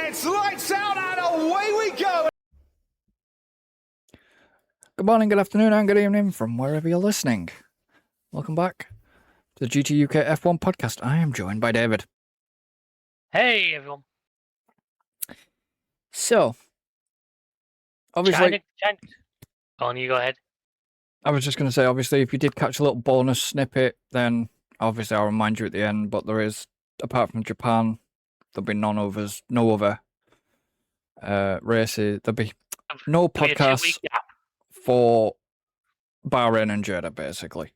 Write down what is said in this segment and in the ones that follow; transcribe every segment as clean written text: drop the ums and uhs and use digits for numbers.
It's lights out and away we go. Good morning, good afternoon, and good evening from wherever you're listening. Welcome back to the GT UK F1 podcast. I am joined by David. Hey, everyone. So, obviously, China. Go on, you go ahead. I was just going to say, obviously, if you did catch a little bonus snippet, then obviously I'll remind you at the end, but there is, apart from Japan, there'll be no other races. There'll be no There'll be a podcasts 2-week gap. for Bahrain and Jeddah, basically.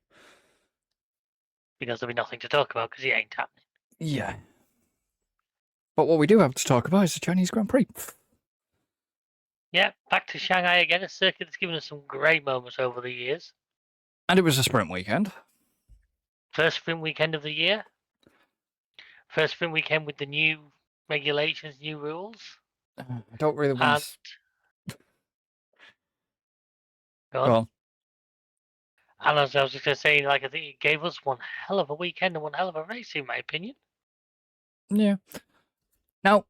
Because there'll be nothing to talk about because it ain't happening. Yeah. But what we do have to talk about is the Chinese Grand Prix. Yeah, back to Shanghai again, a circuit that's given us some great moments over the years. And it was a sprint weekend. First sprint weekend of the year. First sprint weekend with the new regulations, new rules. I don't really want to... Go on. And as I was just going to say, like, I think it gave us one hell of a weekend and one hell of a race, in my opinion. Yeah. Now,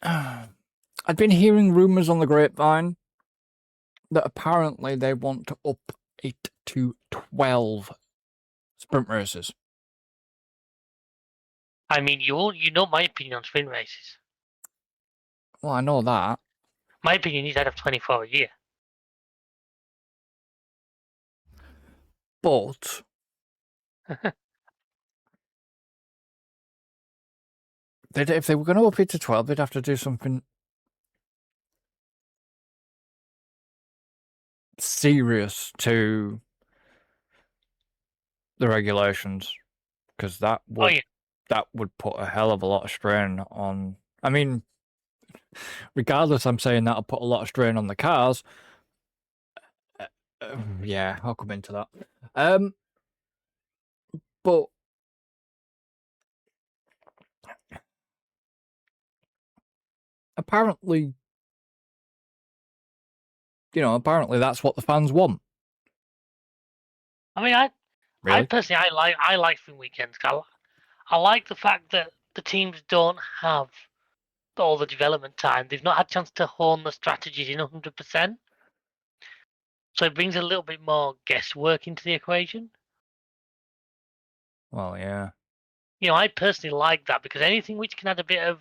I'd been hearing rumours on the grapevine that apparently they want to up it to 12 sprint races. I mean, you know my opinion on sprint races. Well, I know that. My opinion is I'd have 24 a year. But if they were going to up it to 12, they'd have to do something serious to the regulations, because that would put a hell of a lot of strain on. I mean, regardless, I'm saying that'll put a lot of strain on the cars. Yeah, I'll come into that. But apparently, that's what the fans want. I mean, Really? I personally, I like sprint weekends. I like the fact that the teams don't have all the development time. They've not had a chance to hone the strategies in 100%. So it brings a little bit more guesswork into the equation. Well, yeah. I personally like that because anything which can add a bit of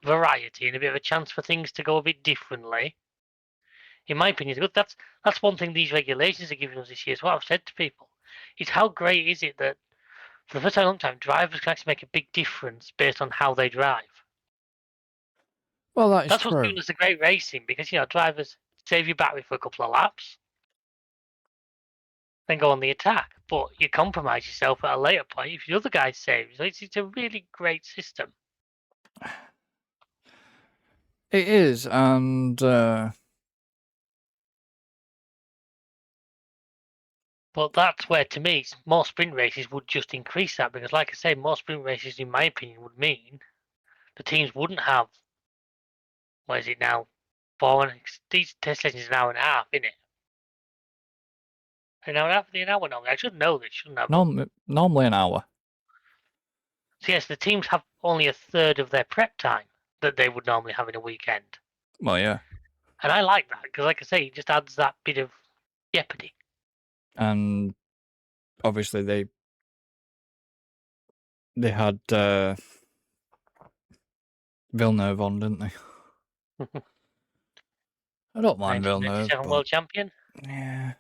variety and a bit of a chance for things to go a bit differently, in my opinion, is good. That's one thing these regulations are giving us this year. Is what I've said to people is how great is it that for the first time in a long time, drivers can actually make a big difference based on how they drive. Well, that's what's giving us a great racing because drivers save your battery for a couple of laps, then go on the attack. But you compromise yourself at a later point if the other guy saves. It's a really great system. It is, and but that's where, to me, more sprint races would just increase that because, like I say, more sprint races, in my opinion, would mean the teams wouldn't have. What is it now? These test sessions is an hour and a half, isn't it? An hour and a half, an hour long. I should know this, shouldn't I? Normally an hour. So yes, the teams have only a third of their prep time that they would normally have in a weekend. Well, yeah. And I like that because, like I say, it just adds that bit of jeopardy. And obviously they had Villeneuve on, didn't they? I don't mind Villeneuve. But... world champion. Yeah.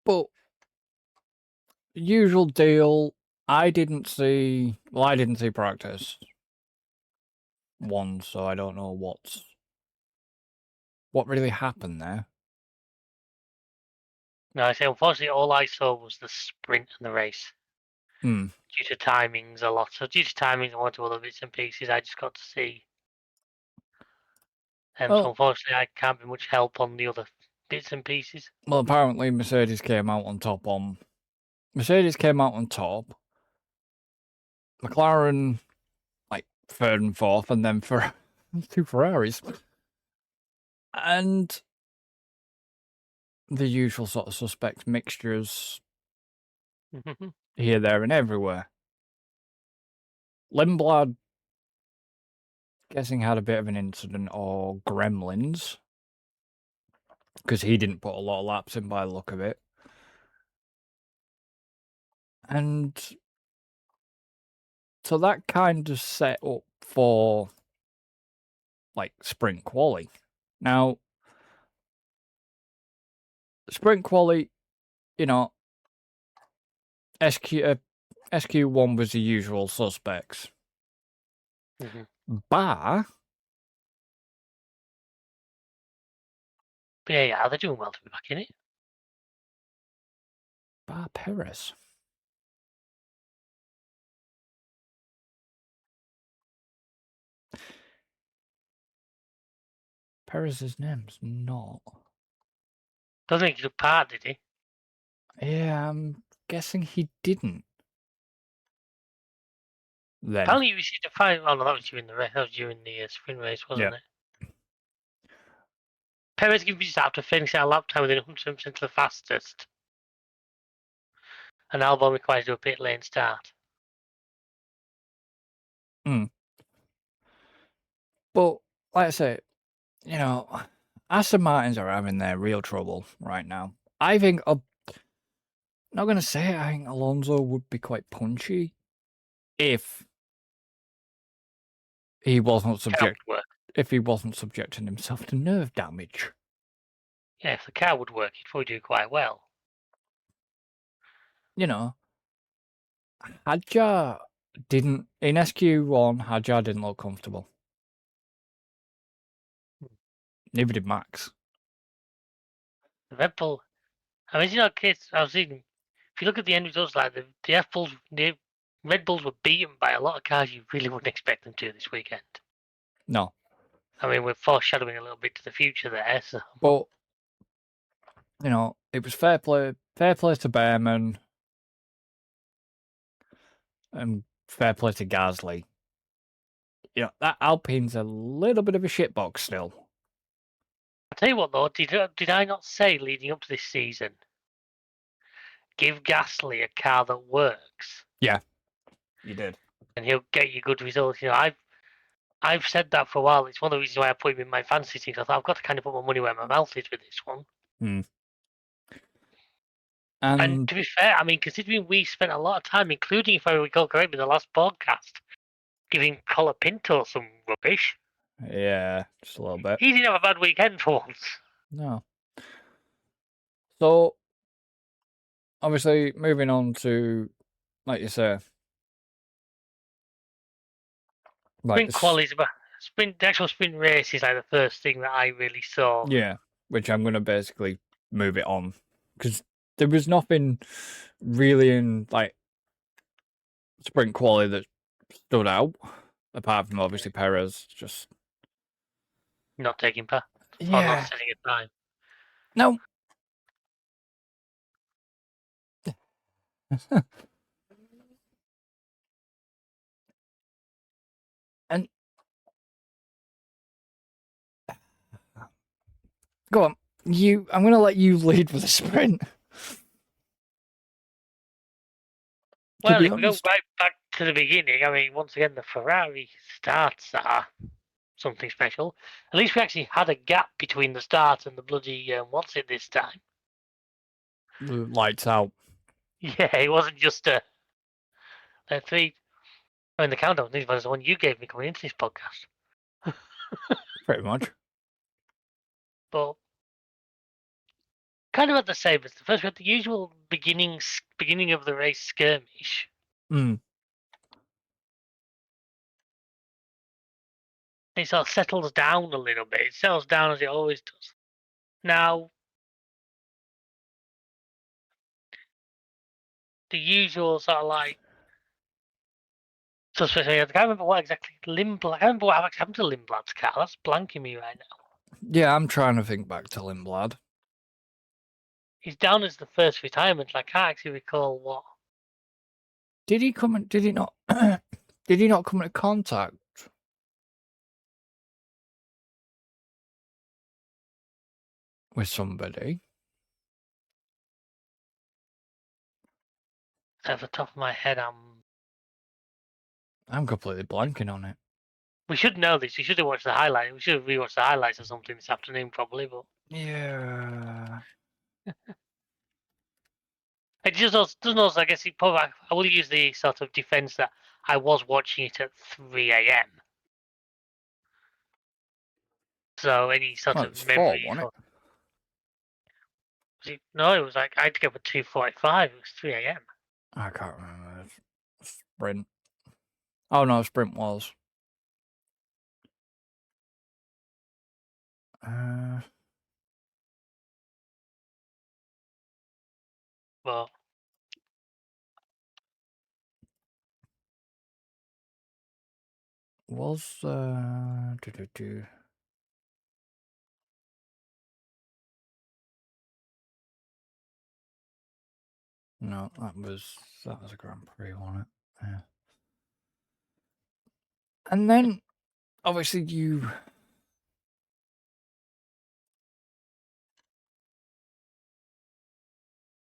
But usual deal. I didn't see practice one, so I don't know what really happened there. No, I say unfortunately all I saw was the sprint and the race. Due to timings a lot. So due to timings and one or two other bits and pieces, I just got to see. So unfortunately I can't be much help on the other bits and pieces. Well, apparently Mercedes came out on top. McLaren, like, third and fourth, and then for two Ferraris. And the usual sort of suspect mixtures here, there, and everywhere. Lindblad, guessing, had a bit of an incident or gremlins, because he didn't put a lot of laps in by the look of it. And so that kind of set up for, like, sprint quali. Now, sprint quali, you know, SQ1 was the usual suspects. Bar. But yeah, they're doing well to be back in it. Bar Perez. Perez's name's not. Doesn't think he took part, did he? Yeah, I'm guessing he didn't. Then. Apparently, you received a fine. Oh no, that was during the race. That was during the sprint race, wasn't it? Perez gives his after finishing a lap time within 100% of the fastest. And Albon requires to do a pit lane start. But, like I say, you know, Aston Martins are having their real trouble right now. I think, not going to say it, I think Alonso would be quite punchy if he wasn't subjecting himself to nerve damage. Yeah, if the car would work, he'd probably do quite well. You know, Hadjar didn't, in SQ1, Hadjar didn't look comfortable. Neither did Max. The Red Bull, I mean, you know, kids, I was thinking, if you look at the end results, like the Red Bulls were beaten by a lot of cars you really wouldn't expect them to this weekend. No. I mean, we're foreshadowing a little bit to the future there. So. But, you know, it was fair play to Behrman and fair play to Gasly. You know, that Alpine's a little bit of a shitbox still. I'll tell you what, though, did I not say leading up to this season, give Gasly a car that works? Yeah, you did. And he'll get you good results. You know, I've said that for a while. It's one of the reasons why I put him in my fantasy team. I thought I've got to kind of put my money where my mouth is with this one. And to be fair, I mean, considering we spent a lot of time, including, if I recall correctly, the last podcast, giving Colapinto some rubbish. Yeah, just a little bit. He didn't have a bad weekend for once. No. So, obviously, moving on to, like you say, sprint qualities, but the actual sprint race is like the first thing that I really saw. Yeah, which I'm going to basically move it on, because there was nothing really in, like, sprint quality that stood out, apart from, obviously, Perez just not taking part. Yeah. Or not setting a time. No. And go on, I'm going to let you lead with a sprint. Well, if we go right back to the beginning, I mean, once again, the Ferrari starts are something special. At least we actually had a gap between the start and the bloody what's it this time? Lights out. Yeah, it wasn't just a three. I mean, the countdown thing was the one you gave me coming into this podcast. Pretty much. But kind of at the same as the first. We had the usual beginning of the race skirmish. It sort of settles down a little bit. It settles down as it always does. Now, the usual sort of like. So I can't remember what exactly Lindblad. I can't remember what happened to Lindblad's car. That's blanking me right now. Yeah, I'm trying to think back to Lindblad. He's down as the first retirement. I can't actually recall what. Did he come? Did he not? Did he not come into contact with somebody? At the top of my head, I'm completely blanking on it. We should know this. We should have watched the highlight. We should have rewatched the highlights or something this afternoon, probably. But Yeah. it just also, doesn't also. I guess it probably. I will use the sort of defense that I was watching it at 3 a.m. So any sort Well, of it's 4, memory. wasn't it? No, it was like I had to go for 2:45. It was 3 a.m. I can't remember. Sprint. Oh no, Sprint was. But Was no, that was a Grand Prix, wasn't it? Yeah. And then obviously you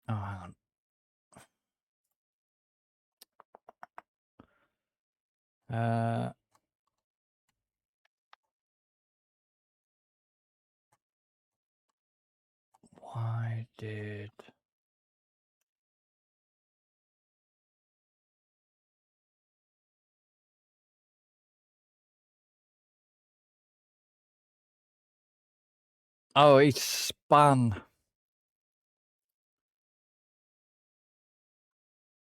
oh hang on. Why did oh it's span.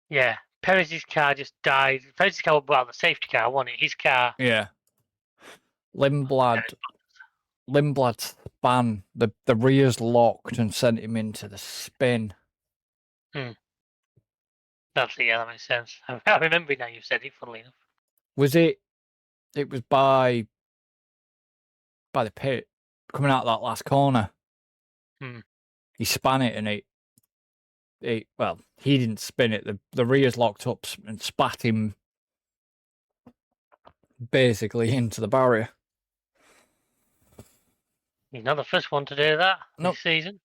yeah, Perez's car just died. Perez's car, well, the safety car, wasn't it? His car. Yeah. Lindblad span. The rear's locked and sent him into the spin. That's yeah, that makes sense. I remember now you've said it. Funnily enough, Was it? It was by the pit coming out of that last corner. He span it and well, he didn't spin it. The rear's locked up and spat him basically into the barrier. he's not the first one to do that Nope. this season.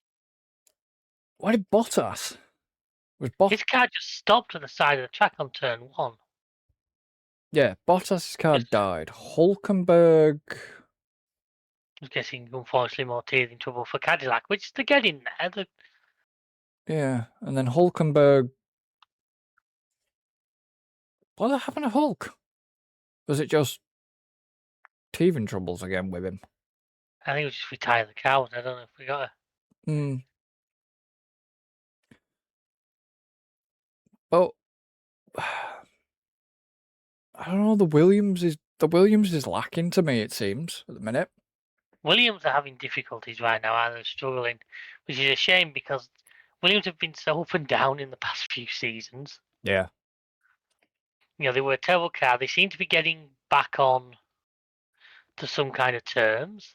Why did Bottas? His car just stopped at the side of the track on turn 1. Yeah, Bottas' car died. Hulkenberg. I'm guessing, unfortunately, more teething trouble for Cadillac, which they're getting there. Yeah, and then Hulkenberg. What happened to Hulk? Was it just teething troubles again with him? I think we just retired the car. I don't know if we got it. But I don't know. The Williams is lacking to me. It seems at the minute. Williams are having difficulties right now, and they're struggling, which is a shame because Williams have been so up and down in the past few seasons. Yeah. You know, they were a terrible car. They seem to be getting back on to some kind of terms.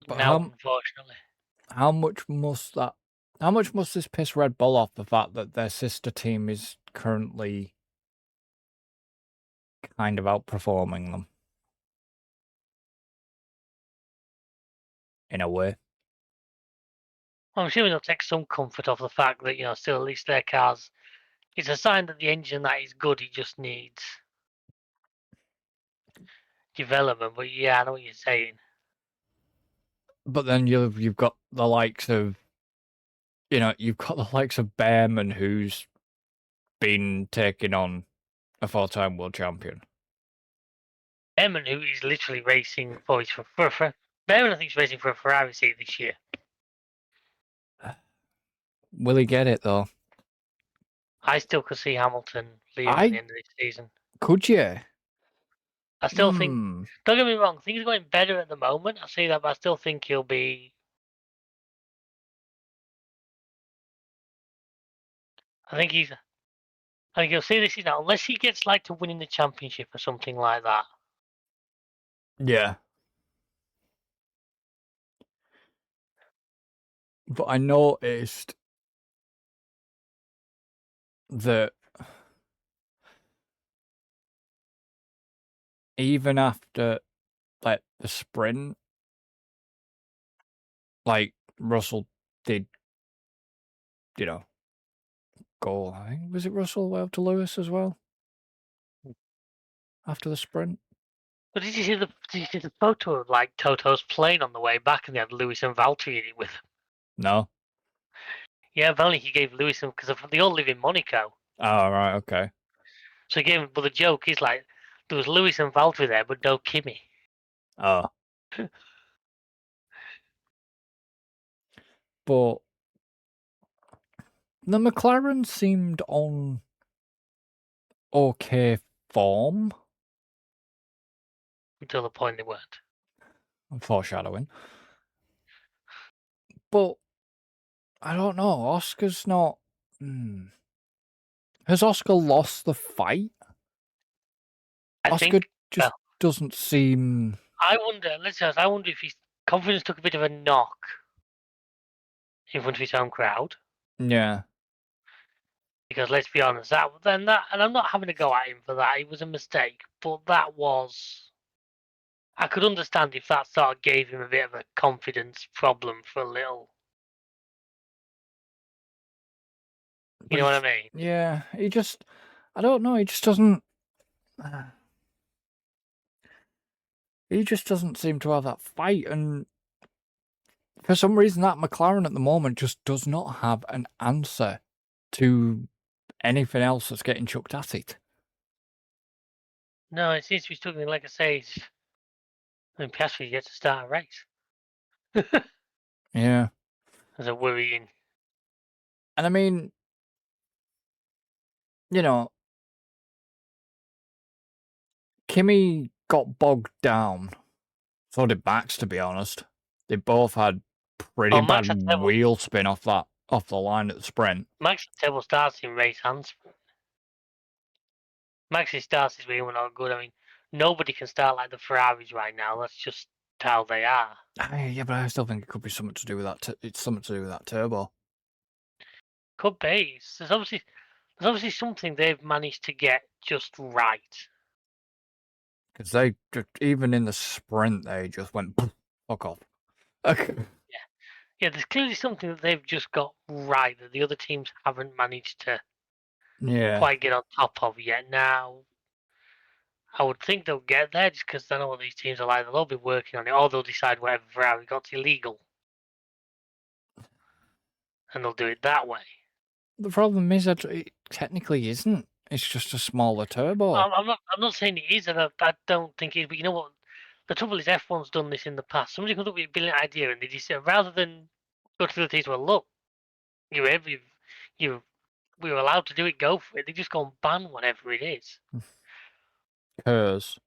But now, unfortunately. How much must this piss Red Bull off the fact that their sister team is currently kind of outperforming them? In a way. Well, I'm assuming they'll take some comfort off the fact that, still at least their cars, it's a sign that the engine that is good, it just needs development. But yeah, I know what you're saying. But then you've got the likes of, Behrman, who's been taking on a 4-time world champion. Behrman, who is literally racing for Behrman, I think, is racing for a Ferrari seat this year. Will he get it though? I still could see Hamilton leaving at the end of this season. Could you? I still think. Don't get me wrong. Things are going better at the moment. I see that, but I still think he'll be. I think you'll see this now, unless he gets to winning the championship or something like that. Yeah. But I noticed that even after the sprint, Russell did, go. I think was it Russell way up to Lewis as well after the sprint. But did you see the photo of like Toto's plane on the way back, and they had Lewis and Valtteri in it with him? No. Yeah, apparently he gave Lewis and because they all live in Monaco, Oh right, okay. so he gave him. But the joke is like there was Lewis and Valtteri there, but no Kimi. Oh. But the McLaren seemed on okay form. Until the point they weren't. Foreshadowing. But I don't know. Oscar's not. Has Oscar lost the fight? I Oscar think just doesn't seem. I wonder. I wonder if his confidence took a bit of a knock in front of his own crowd. Yeah. Because let's be honest, and I'm not having to go at him for that. It was a mistake, but that was. I could understand if that sort of gave him a bit of a confidence problem for a little. You know what I mean? Yeah, he just. I don't know. He just doesn't. He just doesn't seem to have that fight, and for some reason, that McLaren at the moment just does not have an answer to anything else that's getting chucked at it. No, it seems to be struggling. Like I say, Piastri's yet to start a race. Yeah. There's a worrying. And I mean, you know, Kimi got bogged down. So did Max, to be honest. They both had pretty bad wheel spin off the line at the sprint. Max had terrible starts in race and sprint. Max's starts this week were not good. I mean, nobody can start like the Ferraris right now. That's just how they are. Yeah, but I still think it could be something to do with that. It's something to do with that turbo. Could be. There's obviously something they've managed to get just right. Because they even in the sprint they just went fuck off. Okay. Yeah. There's clearly something that they've just got right that the other teams haven't managed to quite get on top of yet. Now, I would think they'll get there just because I know what these teams are like. They'll all be working on it, or they'll decide whatever Ferrari got's illegal, and they'll do it that way. The problem is that it technically isn't. It's just a smaller turbo. I'm not saying it is, and I don't think it is. But you know what? The trouble is, F1's done this in the past. Somebody comes up with a brilliant idea, and they just say, rather than go to the teams, well, look, we were allowed to do it. Go for it. They just go and ban whatever it is. KERS.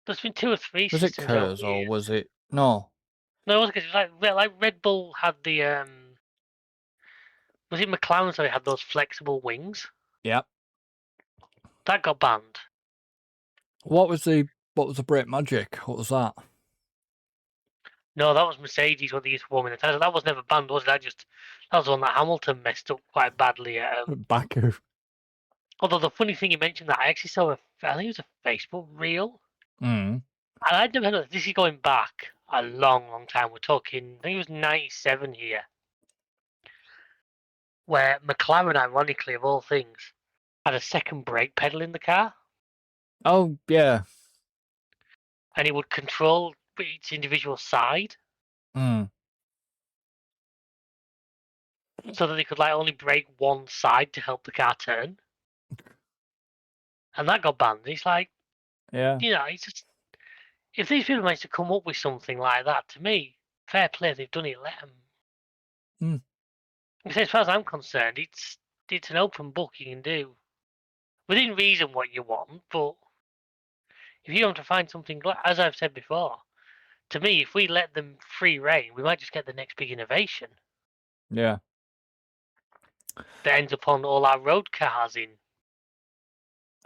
There's been 2 or 3. Was it KERS or was it no? No, it wasn't. Cause it was like Red Bull had the Was it McLaren? So they had those flexible wings. Yep. That got banned. What was the brake magic? What was that? No, that was Mercedes when they used to warm in the tyres. That was never banned, was it? That was the one that Hamilton messed up quite badly at Baku. Although the funny thing you mentioned that I actually saw I think it was a Facebook reel. And I'd never heard of this. This is going back a long, long time. We're talking, I think it was 97 here. Where McLaren, ironically, of all things, had a second brake pedal in the car. Oh, yeah. And it would control each individual side. So that they could like only brake one side to help the car turn. And that got banned. It's like, yeah, it's just, if these people manage to come up with something like that, to me, fair play, they've done it, let them. Because as far as I'm concerned, it's an open book. You can do within reason what you want, but if you want to find something, as I've said before, to me, if we let them free reign, we might just get the next big innovation. Yeah. That ends up on all our road cars in.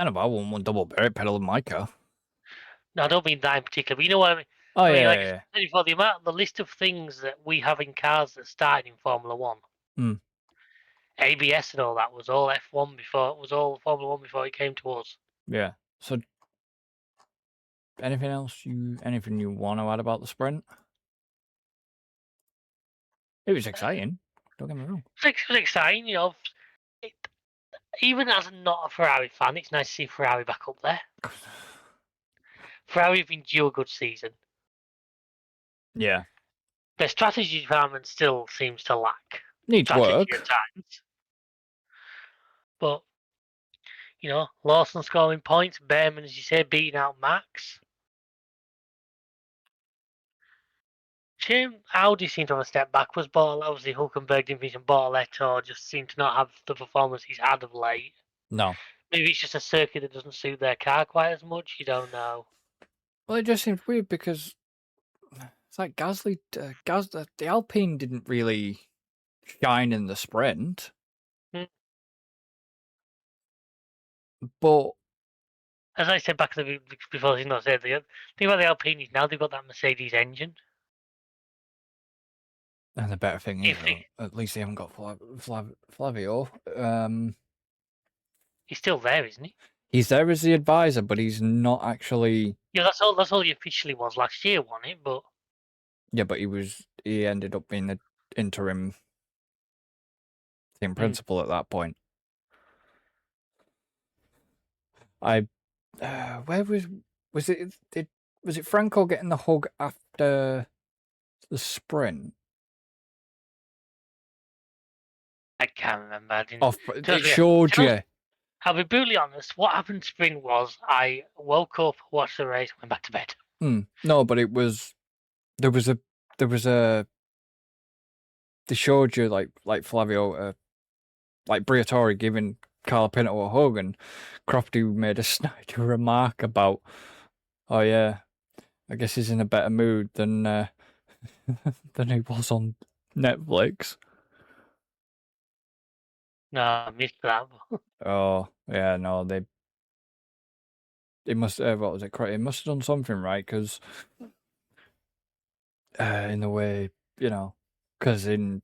I don't know, I want one double brake pedal in my car. No, I don't mean that in particular, but you know what I mean? Oh, I mean, yeah, like, yeah. The list of things that we have in cars that started in Formula 1. ABS and all that was all F1 before, it was all Formula 1 before it came to us. Yeah. So, anything you want to add about the sprint? It was exciting. Don't get me wrong. It was exciting, even as not a Ferrari fan, it's nice to see Ferrari back up there. Ferrari have been due a good season. Yeah. Their strategy department still seems to lack Needs strategy work. at times. But, Lawson scoring points, Behrman, as you say, beating out Max. Shame Audi seemed to have a step backwards, but obviously Hulkenberg Division Bortoletto just seemed to not have the performance he's had of late. No. Maybe it's just a circuit that doesn't suit their car quite as much. You don't know. Well, it just seems weird because it's like Gasly, the Alpine didn't really shine in the sprint. But as I said back before, he's not said the thing about the Alpine is now they've got that Mercedes engine. And the better thing is, at least they haven't got Flavio. He's still there, isn't he? He's there as the advisor, but he's not actually. Yeah, that's all. That's all he officially was last year, wasn't it? But yeah, but he ended up being the interim team principal at that point. Where was it? Was it Franco getting the hug after the sprint? I can't remember. It showed you. I'll be brutally honest. What happened sprint was I woke up, watched the race, went back to bed. No, but it was there was a they showed you like Flavio, like Briatore giving Carlo Pinto a hug, and Crofty made a snide remark about, oh yeah, I guess he's in a better mood than than he was on Netflix. No, I missed that. Oh yeah, no, they must. What was it? It must have done something right, because in the way, because in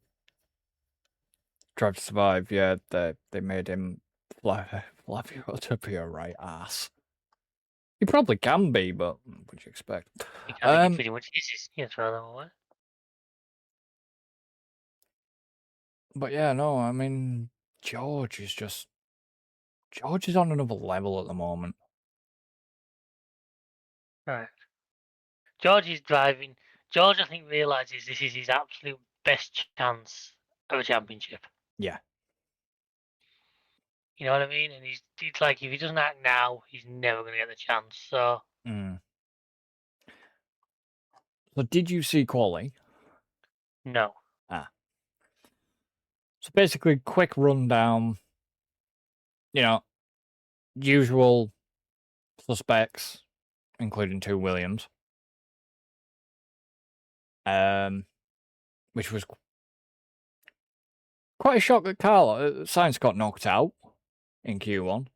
Drive to Survive, yeah, they made him Flavio to be a right ass. He probably can be, but what do you expect? He pretty much is, as far as I'm aware. But yeah, no, I mean, George is on another level at the moment. Right. George is driving. George, I think, realises this is his absolute best chance of a championship. Yeah. You know what I mean? And he's like, if he doesn't act now, he's never going to get the chance. So. So did you see quali? No. So basically, quick rundown. Usual suspects, including 2 Williams. Which was quite a shock that Sainz got knocked out in Q1.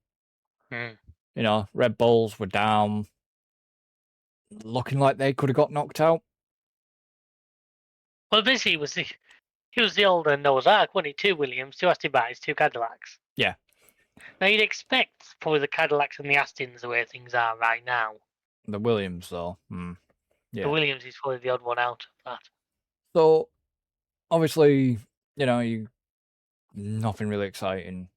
Red Bulls were down, looking like they could have got knocked out. Well, basically, he was the older Noah's Ark, wasn't he? 2 Williams, 2 Aston Martins, 2 Cadillacs. Yeah. Now, you'd expect probably the Cadillacs and the Astons the way things are right now. The Williams, though. Yeah. The Williams is probably the odd one out of that. So, obviously, nothing really exciting.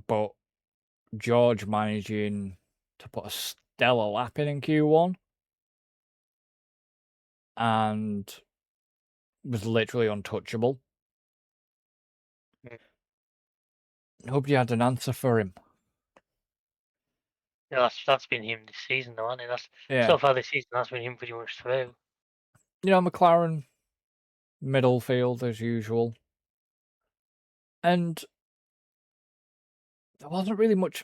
But George managing to put a stellar lap in Q1 and was literally untouchable. Nobody had an answer for him. Yeah, that's been him this season, though, hasn't it? So far this season, that's been him pretty much through. McLaren, middle field as usual. And there wasn't really much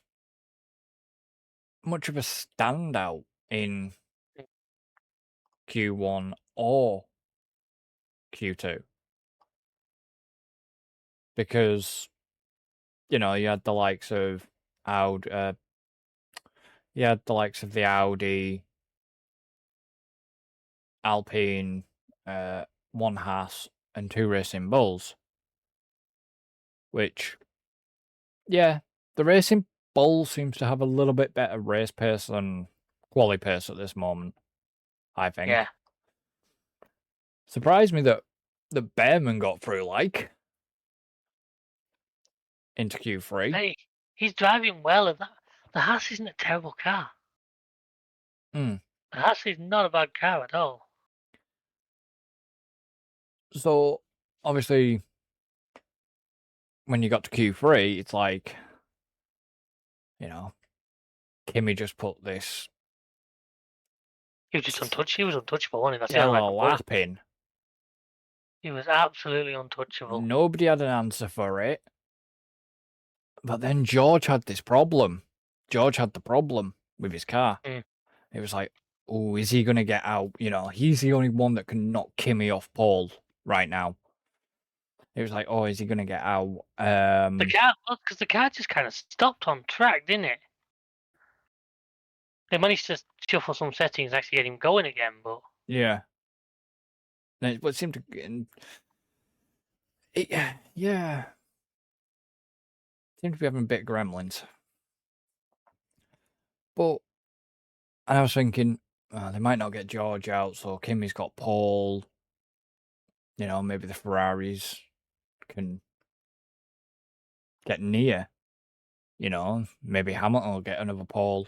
of a standout in Q1 or Q2. Because, you had the likes of Audi, the Audi, Alpine, 1 Haas, and 2 Racing Bulls. Which, yeah, the Racing Bull seems to have a little bit better race pace than quali pace at this moment, I think. Yeah. Surprised me that Behrman got through, into Q3. Hey, he's driving well, and the Haas isn't a terrible car. Hmm. The Haas is not a bad car at all. So, obviously, when you got to Q3, it's like, Kimi just put this He was just untouchable. He was untouchable, wasn't he? That's the stellar only way I can put it. lap in. He was absolutely untouchable. Nobody had an answer for it. But then George had this problem. George had the problem with his car. Mm. It was like, oh, is he going to get out? He's the only one that can knock Kimi off pole right now. It was like, oh, is he going to get out? The car, because the car just kind of stopped on track, didn't it? They managed to shuffle some settings, actually get him going again, but Yeah. And it seemed to. Yeah. Seemed to be having a bit of gremlins. But, and I was thinking, they might not get George out, so Kimi's got pole. Maybe the Ferraris can get near. Maybe Hamilton will get another pole.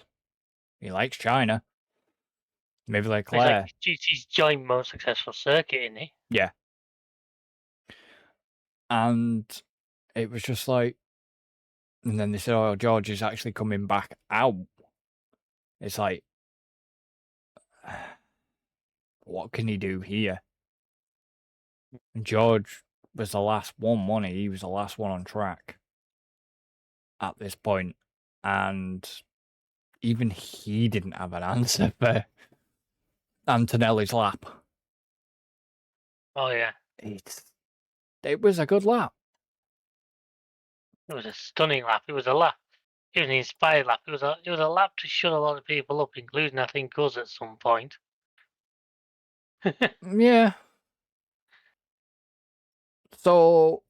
He likes China. Maybe Leclerc. It's his joint most successful circuit, isn't he? Yeah. And it was just like, and then they said, oh, George is actually coming back out. It's like, what can he do here? And George was the last one, wasn't he? He was the last one on track at this point. And even he didn't have an answer for Antonelli's lap. Oh yeah, it was a good lap. it was a stunning lap. It was a lap. It was an inspired lap. It was a lap to shut a lot of people up, including I think us at some point. Yeah. So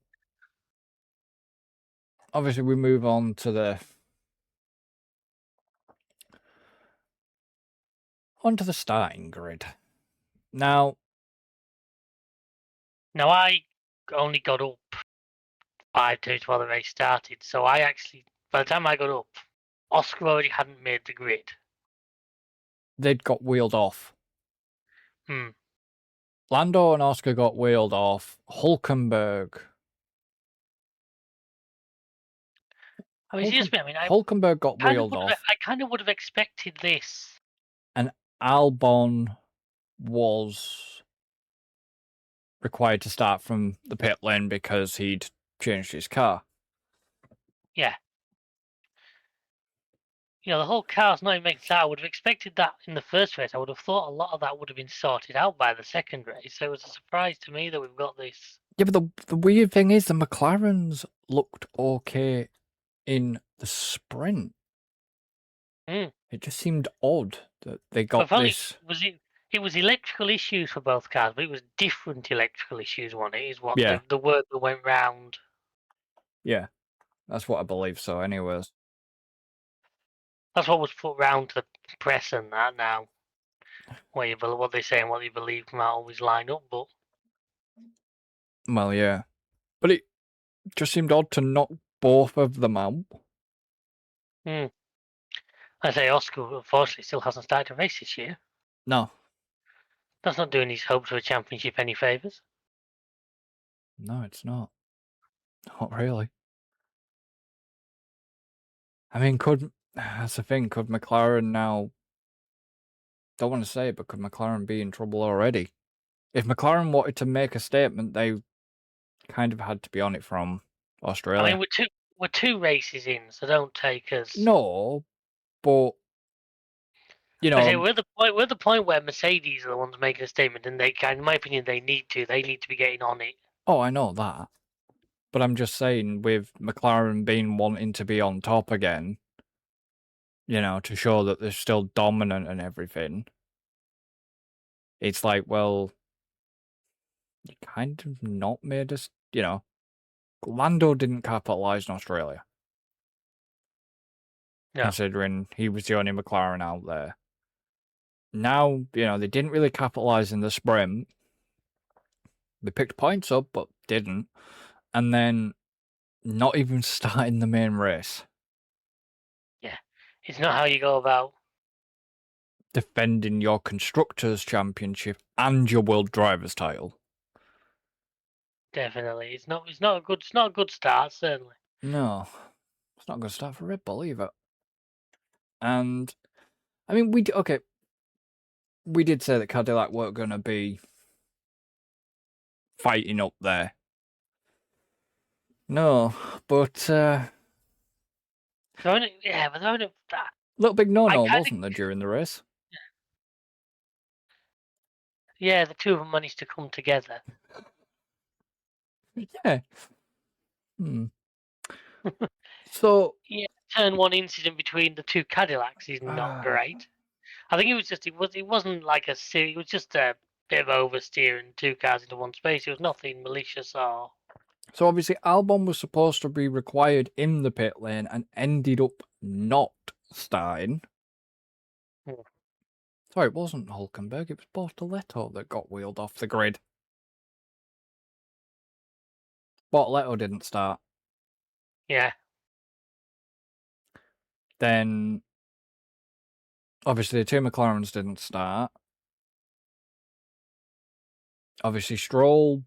obviously we move on to the starting grid. Now I only got up 5 minutes while the race started, so I actually, by the time I got up, Oscar already hadn't made the grid. They'd got wheeled off. Lando and Oscar got wheeled off. Hulkenberg. I mean, seriously, Hulkenberg got wheeled off. I kind of would have expected this. And Albon was required to start from the pit lane because he'd changed his car. Yeah. The whole car's not even making sense. I would have expected that in the first race. I would have thought a lot of that would have been sorted out by the second race. So it was a surprise to me that we've got this. Yeah, but the weird thing is the McLarens looked okay in the sprint. It just seemed odd that they got this. It was electrical issues for both cars, but it was different electrical issues, wasn't it? Is what Yeah. the word that went round. Yeah, that's what I believe. So, anyways, that's what was put round to the press and that now. What they say and what you believe might always line up, but well, yeah, but it just seemed odd to knock both of them out. I say Oscar, unfortunately, still hasn't started a race this year. No. That's not doing his hopes of a championship any favours. No, it's not. Not really. I mean, that's the thing, could McLaren now, don't want to say it, but could McLaren be in trouble already? If McLaren wanted to make a statement, they kind of had to be on it from Australia. I mean, we're two races in, so don't take us. No, but we're at the point where Mercedes are the ones making a statement, and in my opinion, they need to be getting on it. Oh, I know that, but I'm just saying, with McLaren wanting to be on top again, to show that they're still dominant and everything, it's like, well, you kind of not made us, Lando didn't capitalise in Australia. No. Considering he was the only McLaren out there. Now, they didn't really capitalise in the sprint. They picked points up, but didn't. And then not even starting the main race, It's not how you go about. defending your Constructors' Championship and your World Drivers' title. Definitely, it's not. It's not a good. It's not a good start. Certainly. No, it's not a good start for Red Bull either. And I mean, we did say that Cadillac weren't going to be fighting up there. No, but But they're in little big no-no, kinda- wasn't there, during the race? yeah, the two of them managed to come together. Yeah. So Yeah, turn one incident between the two Cadillacs is not great. I think it wasn't like a it was just a bit of oversteering two cars into one space. It was nothing malicious or. So obviously Albon was supposed to be required in the pit lane and ended up not starting. Sorry, it wasn't Hulkenberg, it was Bortoletto that got wheeled off the grid. Bortoletto didn't start. Yeah. Then obviously the two McLarens didn't start. Obviously Stroll.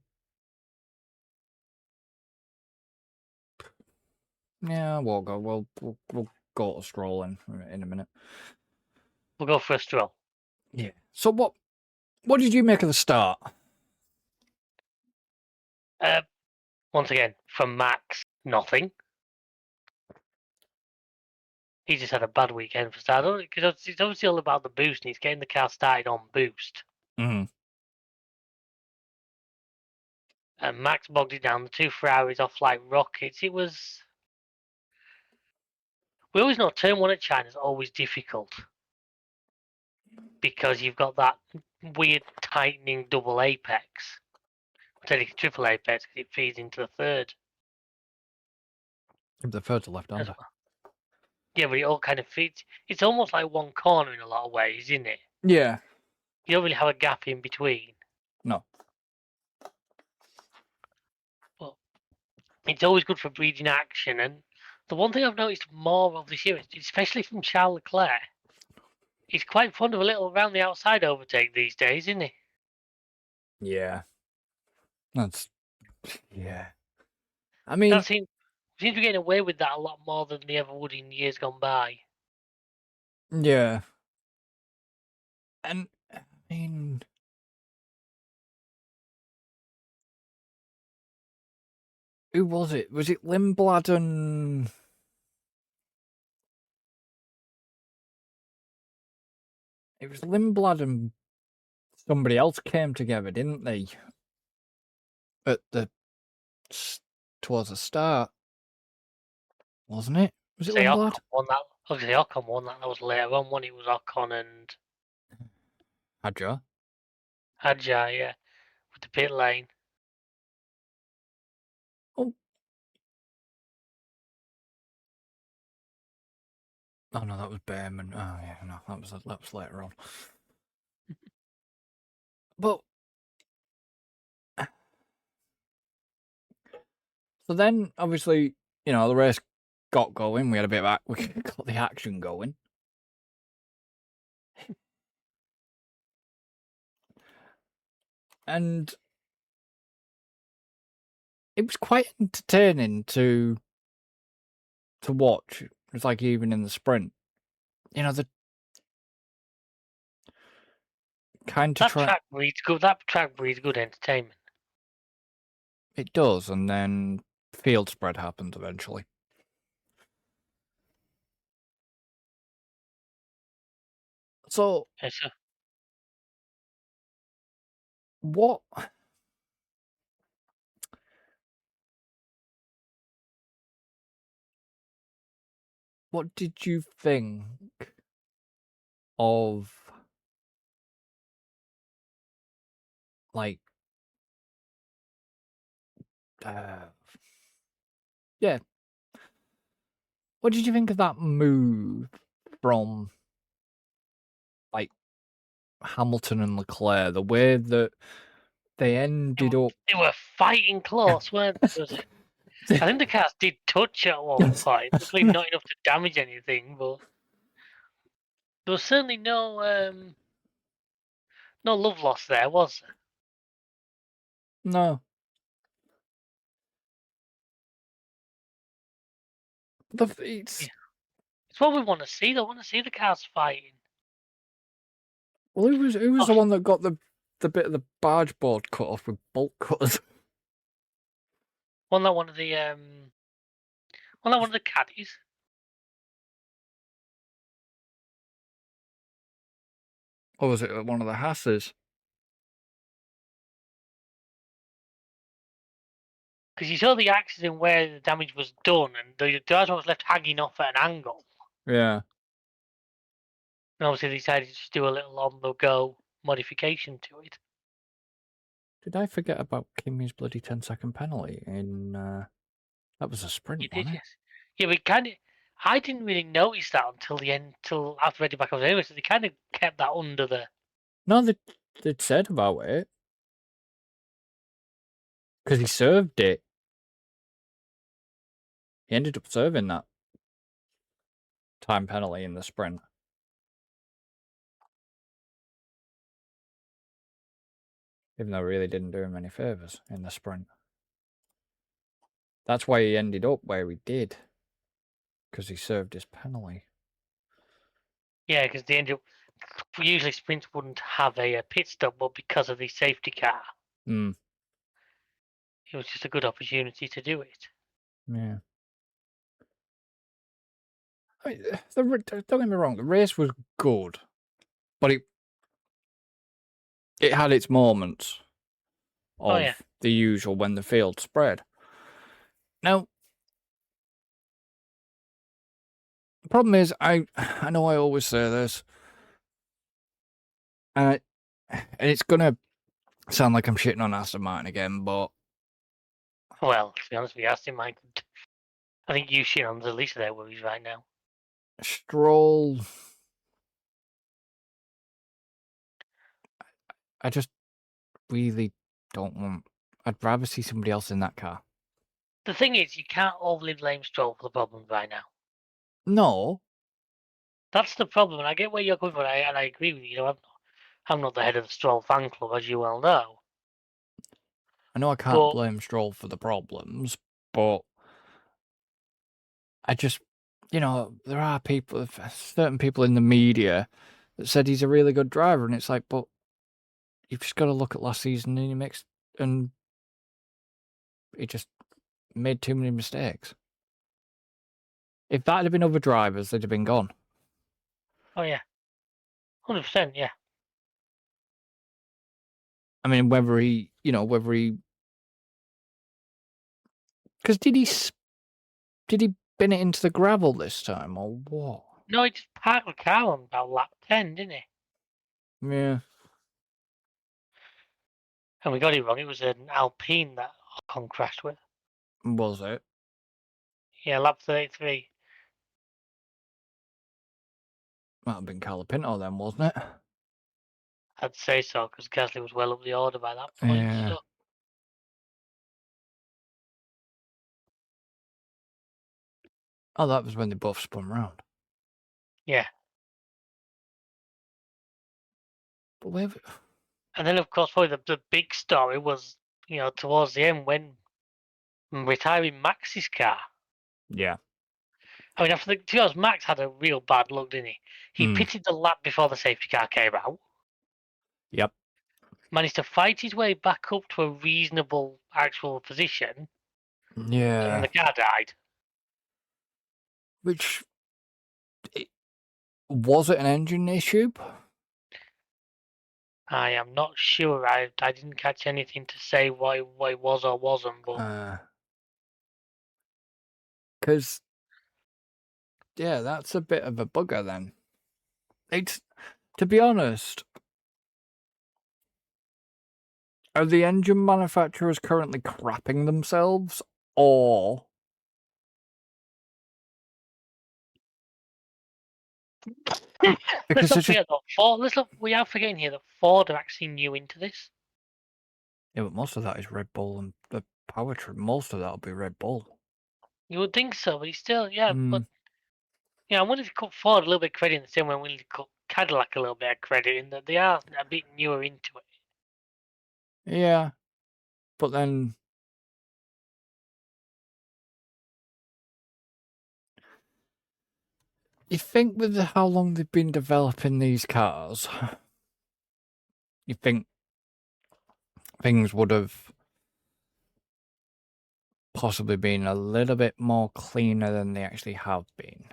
Yeah, we'll go. We'll go to Stroll in a minute. We'll go for a Stroll. Yeah. So what did you make of the start? Once again, from Max, nothing. He just had a bad weekend for start, because it's obviously all about the boost, and he's getting the car started on boost. Mm-hmm. And Max bogged it down. The two Ferraris off like rockets. It was. We always know turn one at China is always difficult because you've got that weird tightening double apex. Technically triple apex because it feeds into the third. The third's a left-hander. Well. Yeah, but it all kind of feeds. It's almost like one corner in a lot of ways, isn't it? Yeah. You don't really have a gap in between. No. But it's always good for breeding action. And the one thing I've noticed more of this year, especially from Charles Leclerc, he's quite fond of a little around the outside overtake these days, isn't he? Yeah. Yeah. I mean, That seems to be getting away with that a lot more than they ever would in years gone by. yeah. And I mean, who was it? Was it Lindblad and it was Lindblad and somebody else came together, didn't they? Towards the start, wasn't it? Was it Lindblad? Ocon won that. That was later on when it was Ocon and Hadjar. yeah, with the pit lane. Oh no, that was Behrman. Oh yeah, no, that was later on. But so then, obviously, the race got going. We had a bit of we got the action going. And it was quite entertaining to watch. It's like even in the sprint, the kind of That track breeds good entertainment. It does, and then field spread happened eventually. So, Yes, sir. What did you think of, like, yeah, what did you think of that move from, like, Hamilton and Leclerc, the way that they ended up... They were fighting close, weren't they? I think the cars did touch at one point. Luckily, not enough to damage anything, but there was certainly no love lost there, was there? No. It's Yeah. It's what we want to see. Though. I want to see the cars fighting. well, who was the Oh. one that got the bit of the barge board cut off with bolt cutters? Wasn't that one of the caddies? Or was it one of the Hasses? Because you saw the accident where the damage was done, and the other one was left hanging off at an angle. Yeah. And obviously, they decided to just do a little on-the-go modification to it. Did I forget about Kimi's bloody 10-second penalty in that was a sprint, You wasn't did, it? yes. Yeah, we kind of. I didn't really notice that until the end, till after ready back up anyway. So they kind of kept that under the. No, they'd said about it. Because he served it. He ended up serving that time penalty in the sprint. Even though it really didn't do him any favours in the sprint. That's why he ended up where he did. Because he served his penalty. Yeah, because they ended up. Usually, sprints wouldn't have a pit stop, but because of the safety car, Mm. it was just a good opportunity to do it. Yeah. I mean, don't get me wrong, the race was good. But it had its moments of the usual when the field spread. Now, the problem is, I know I always say this, and it's going to sound like I'm shitting on Aston Martin again, but... Well, to be honest with you, Aston Martin, I think you shit on the least of their worries right now. Stroll... I just really don't want... I'd rather see somebody else in that car. The thing is, you can't overly blame Stroll for the problem right now. No. That's the problem, and I get where you're coming from, and I agree with you. You know, I'm not the head of the Stroll fan club, as you well know. I know I can't blame Stroll for the problems, but I just, you know, there are people, certain people in the media that said he's a really good driver, and it's like, but you've just got to look at last season and he just made too many mistakes. If that had been other drivers, they'd have been gone. Oh yeah, 100%, yeah. I mean, whether he, because did he bin it into the gravel this time or what? No, he just parked the car on about lap 10, didn't he? Yeah. And we got it wrong. It was an Alpine that Ocon crashed with. Was it? Yeah, lap 33. Might have been Colapinto then, wasn't it? I'd say so, because Gasly was well up the order by that point. Yeah. So. Oh, that was when they both spun round. Yeah. But and then, of course, probably the big story was, towards the end when retiring Max's car. Yeah. I mean, after to be honest, Max had a real bad luck, didn't he? He pitted the lap before the safety car came out. Yep. Managed to fight his way back up to a reasonable actual position. Yeah. And the car died. Was it an engine issue? I am not sure. I didn't catch anything to say why it was or wasn't, but because that's a bit of a bugger then. It's, to be honest, are the engine manufacturers currently crapping themselves, or because we are forgetting here that Ford are actually new into this. Yeah, but most of that is Red Bull and the powertrain. Most of that will be Red Bull. You would think so, but he's still, yeah. But Mm, I wonder if you cut Ford a little bit of credit in the same way we cut Cadillac a little bit of credit in that they are a bit newer into it. yeah, but then you think with how long they've been developing these cars, you think things would have possibly been a little bit more cleaner than they actually have been.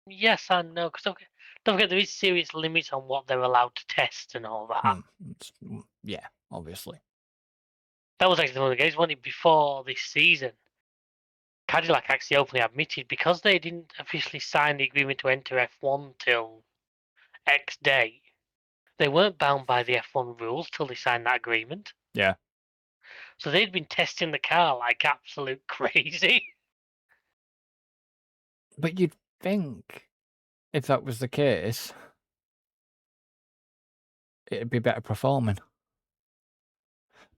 Yes and no, because don't forget there is serious limits on what they're allowed to test and all that. Yeah, obviously. That was actually one of the games, wasn't it, before this season? Cadillac actually openly admitted because they didn't officially sign the agreement to enter F1 till X day, they weren't bound by the F1 rules till they signed that agreement. Yeah. So they'd been testing the car like absolute crazy. But you'd think if that was the case, it'd be better performing.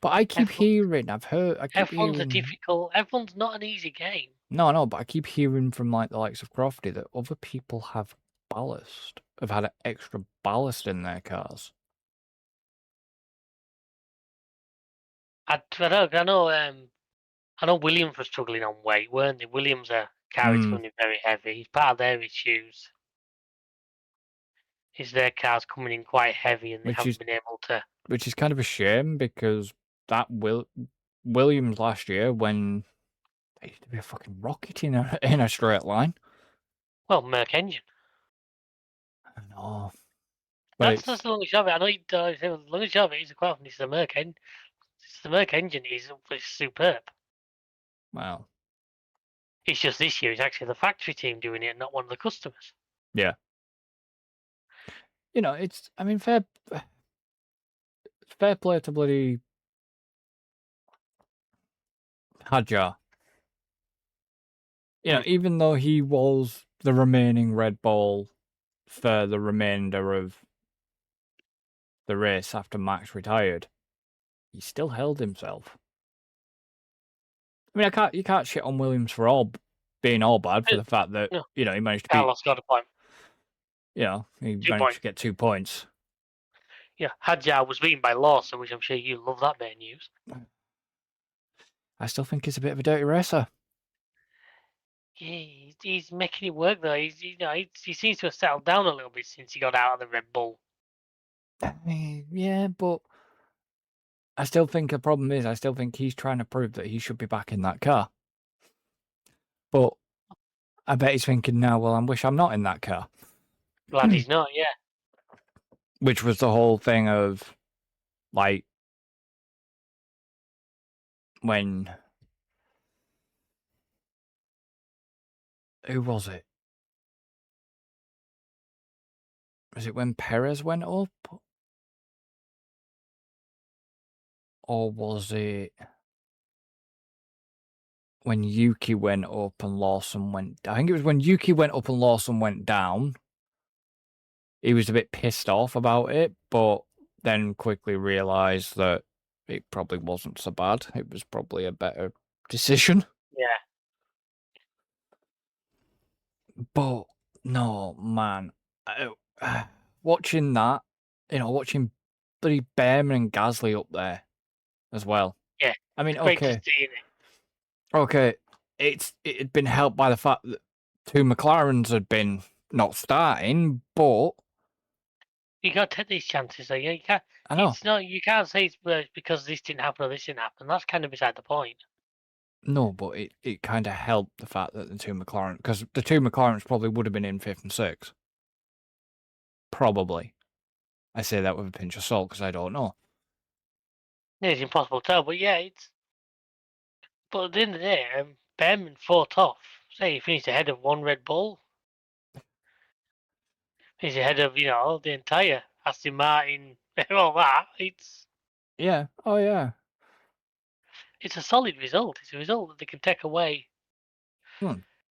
But I keep hearing, I keep F1's a hearing. difficult. F1's not an easy game. No, but I keep hearing from like the likes of Crofty that other people have had extra ballast in their cars. I know Williams were struggling on weight, weren't they? Williams' car is running very heavy. Part of their issues is their cars coming in quite heavy, and they haven't been able to. Which is kind of a shame because that Williams last year, when they used to be a fucking rocket in a straight line. Well, Merc engine. I know. But That's the longest of it. I know you say the longest of it is quite often it's the Merc engine. The Merc engine is superb. Well, It's just this year it's actually the factory team doing it, not one of the customers. yeah. It's. I mean, fair play to bloody Hadjar. Even though he was the remaining Red Bull for the remainder of the race after Max retired, he still held himself. I mean, you can't shit on Williams for being all bad for the fact that he managed to Carlos got a point. He managed to get 2 points. Yeah, Hadjar was beaten by Lawson, which I'm sure you love that bit of news. I still think he's a bit of a dirty racer. Yeah, he's making it work though. He seems to have settled down a little bit since he got out of the Red Bull. Yeah, but I still think the problem is I still think he's trying to prove that he should be back in that car. But I bet he's thinking now, well, I wish I'm not in that car. Glad he's not, yeah. Which was the whole thing of, like, when... Who was it? Was it when Perez went up? Or was it when Yuki went up and Lawson went... I think it was when Yuki went up and Lawson went down. He was a bit pissed off about it, but then quickly realised that it probably wasn't so bad. It was probably a better decision. Yeah. But, no, man. Watching that, watching bloody Behrman and Gasly up there as well. Yeah. I mean, great okay. to see it. Okay, it had been helped by the fact that 2 McLarens had been not starting, but You got to take these chances, though. You can't. I know. It's not. You can't say it's because this didn't happen or this didn't happen. That's kind of beside the point. No, but it kind of helped the fact that the 2 McLaren, because the 2 McLarens probably would have been in 5th and 6th. Probably. I say that with a pinch of salt because I don't know. Yeah, it's impossible to tell, but yeah, it's. But at the end of the day, Behrman fought off. Say he finished ahead of one Red Bull. He's ahead of the entire Aston Martin. All that. It's. Yeah. Oh yeah. It's a solid result. It's a result that they can take away.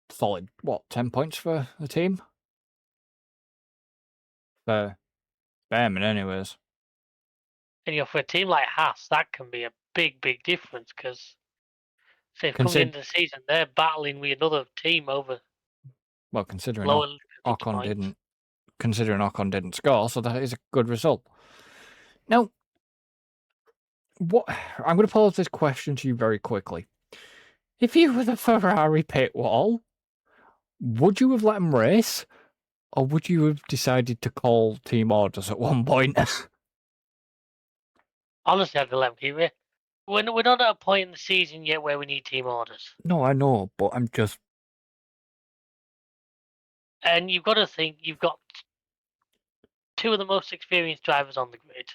Solid. What? 10 points for the team. For Behrman, anyways. And for a team like Haas, that can be a big, big difference because So if come the end of the season, they're battling with another team over Well, considering lower Ocon points. didn't score, so that is a good result. Now, I'm going to pose this question to you very quickly. If you were the Ferrari pit wall, would you have let him race, or would you have decided to call team orders at one point? Honestly, I'd let them keep it. We're not at a point in the season yet where we need team orders. No, I know, but I'm just... And you've got to think, you've got two of the most experienced drivers on the grid.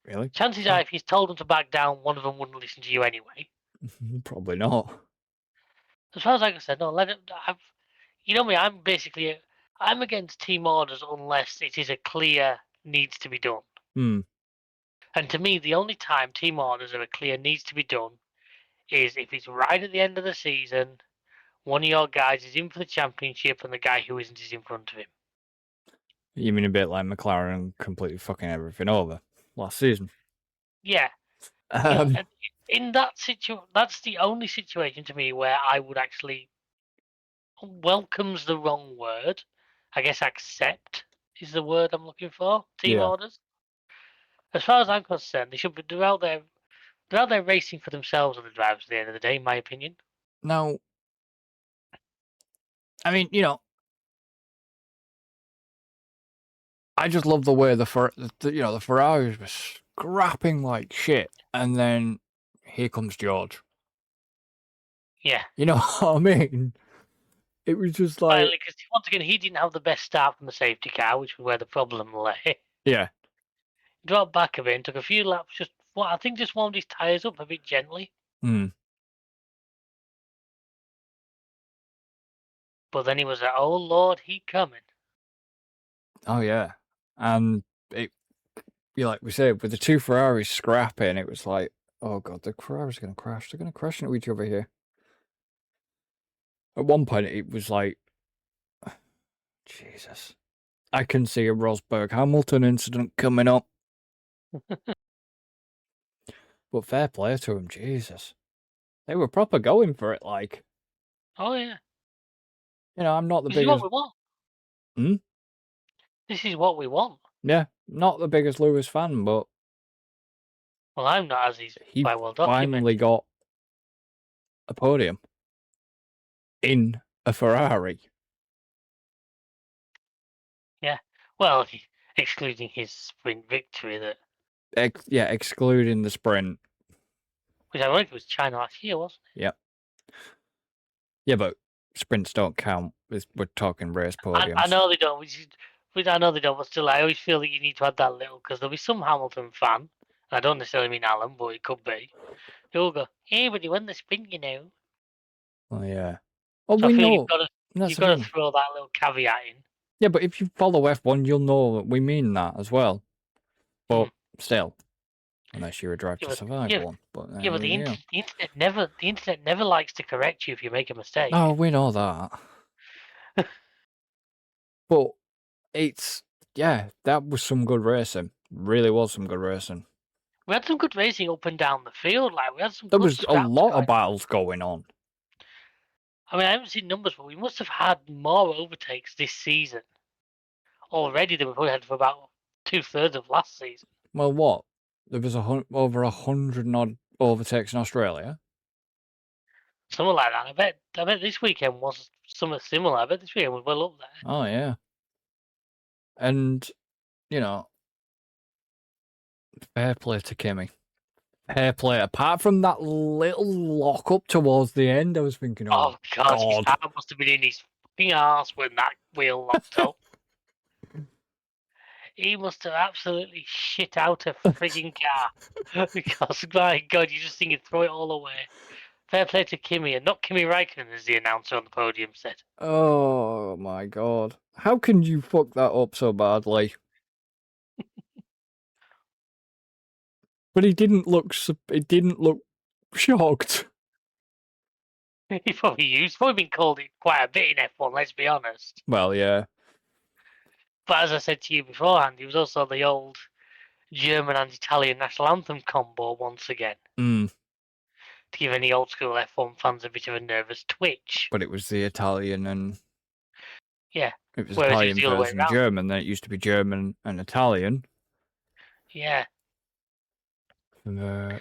Really? Chances are, if he's told them to back down, one of them wouldn't listen to you anyway. Probably not. As far as I'm concerned, no, let it. You know me, I'm against team orders unless it is a clear needs to be done. And to me, the only time team orders are a clear needs to be done is if it's right at the end of the season, one of your guys is in for the championship and the guy who isn't is in front of him. You mean a bit like McLaren completely fucking everything over last season? Yeah. In that situation, that's the only situation to me where I would actually welcome's the wrong word. I guess accept is the word I'm looking for. Team orders. As far as I'm concerned, they should be they're out there racing for themselves and the drivers at the end of the day, in my opinion. Now, I mean, I just love the way the Ferraris were scrapping like shit, and then here comes George. Yeah. You know what I mean? It was just like... Finally, because once again, he didn't have the best start from the safety car, which was where the problem lay. Yeah. He dropped back a bit and took a few laps, just warmed his tyres up a bit gently. But then he was like, oh Lord, he coming. Oh, yeah. And like we said, with the two Ferraris scrapping, it was like, oh God, the Ferraris are going to crash. They're going to crash into each other here. At one point, it was like, Jesus. I can see a Rosberg-Hamilton incident coming up. But fair play to him, Jesus. They were proper going for it, like. Oh, yeah. I'm not the biggest... This is what we want. This is what we want. Yeah, not the biggest Lewis fan, but... Well, I'm not, as he's quite well documented. He finally got a podium in a Ferrari. Yeah. Well, excluding his sprint victory that... excluding the sprint. Which I think was China last year, wasn't it? Yep. Yeah, but sprints don't count. We're talking race podiums. I know they don't. I know they don't, but still, I always feel that you need to add that little, because there'll be some Hamilton fan, I don't necessarily mean Alan, but it could be, who'll go, hey, but he won the sprint, Oh, yeah. Well, so we know. You've got to throw that little caveat in. Yeah, but if you follow F1, you'll know that we mean that as well. But still, unless you're a Drive to Survive one. But the internet never likes to correct you if you make a mistake. Oh, we know that. But that was some good racing. Really was some good racing. We had some good racing up and down the field. Like, we had some. There was a lot of battles going on. I mean, I haven't seen numbers, but we must have had more overtakes this season already than we probably had for about 2/3 of last season. Well, what? There was over 100 odd overtakes in Australia. Something like that. I bet this weekend was something similar. I bet this weekend was well up there. Oh yeah. And fair play to Kimi. Fair play. Apart from that little lock up towards the end, I was thinking, oh God. His heart must have been in his fucking arse when that wheel locked up. He must have absolutely shit out a frigging car. Because, my God, you just think he'd throw it all away. Fair play to Kimi, and not Kimi Räikkönen, as the announcer on the podium said. Oh, my God. How can you fuck that up so badly? But he didn't look shocked. He's probably been called it quite a bit in F1, let's be honest. Well, yeah. But as I said to you beforehand, he was also the old German and Italian national anthem combo once again Mm, to give any old school F1 fans a bit of a nervous twitch. but it was the Italian and Yeah, it was whereas it was Italian the other way version around. German. Then it used to be German and Italian. Yeah. For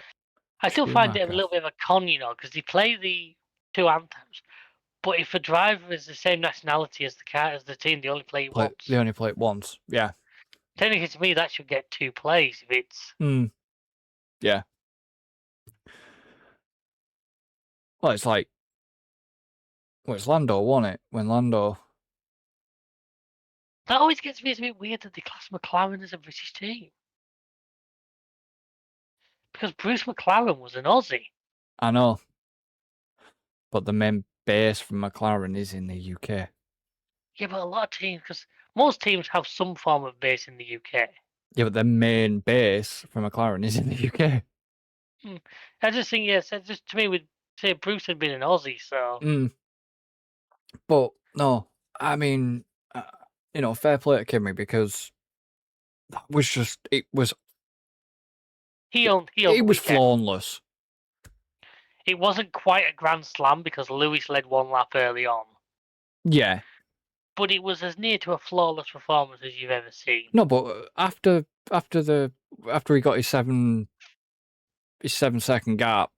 I still find it a Schumacher. little bit of a con, you know, because they play the two anthems, but if a driver is the same nationality as the team, they only play it once. They only play it once. Yeah. Technically, to me, that should get 2 plays if it's. Yeah. Well, it's like. Well, it's Lando, wasn't it? When Lando. That always gets me. It's a bit weird that they class McLaren as a British team. Because Bruce McLaren was an Aussie. I know. But the main base for McLaren is in the UK. Yeah, but a lot of teams, because most teams have some form of base in the UK. Yeah, but the main base for McLaren is in the UK. I just think, yes, just to me, would say Bruce had been an Aussie, so. But no, I mean, fair play to Kimi because that was just it was It was flawless. It wasn't quite a grand slam because Lewis led one lap early on. Yeah. But it was as near to a flawless performance as you've ever seen. No, but after he got his 7-second gap,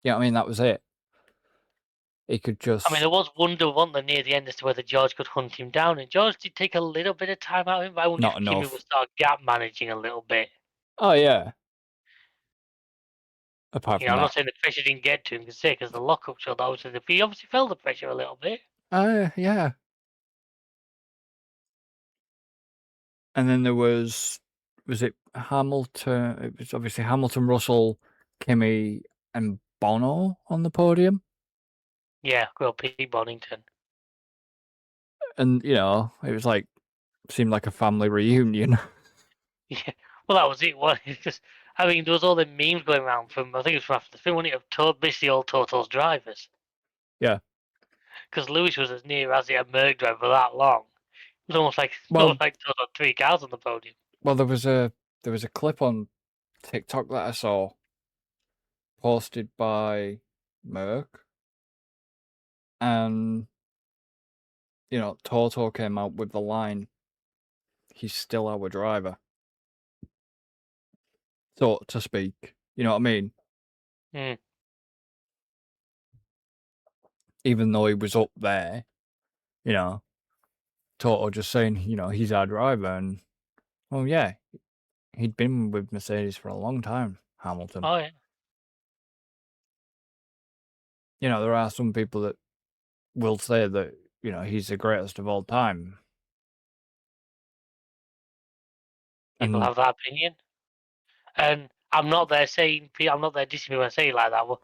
yeah, I mean that was it. He could just. I mean, there was wonder, wasn't there, near the end as to whether George could hunt him down, and George did take a little bit of time out of him. But I wonder if Kimi would start gap managing a little bit. Oh yeah. Apart from I'm not saying the pressure didn't get to him, because the lockup showed that he obviously felt the pressure a little bit. Yeah. And then there was it Hamilton? It was obviously Hamilton, Russell, Kimi, and Bono on the podium. Yeah, well, Pete Bonington. And it was seemed like a family reunion. Yeah, well, that was it. Because I mean, there was all the memes going around from I think it was from after the film, wasn't it, of basically all Toto's drivers. Yeah. Because Lewis was as near as he had Merc driver for that long. It was almost like Toto 3 cars on the podium. Well, there was a clip on TikTok that I saw posted by Merc, and Toto came out with the line, "He's still our driver," so to speak. You know what I mean? Even though he was up there, Toto just saying, he's our driver, and yeah, he'd been with Mercedes for a long time, Hamilton. Oh yeah. There are some people that will say that he's the greatest of all time. People have that opinion, and I'm not there dissing me when I say it like that. Well,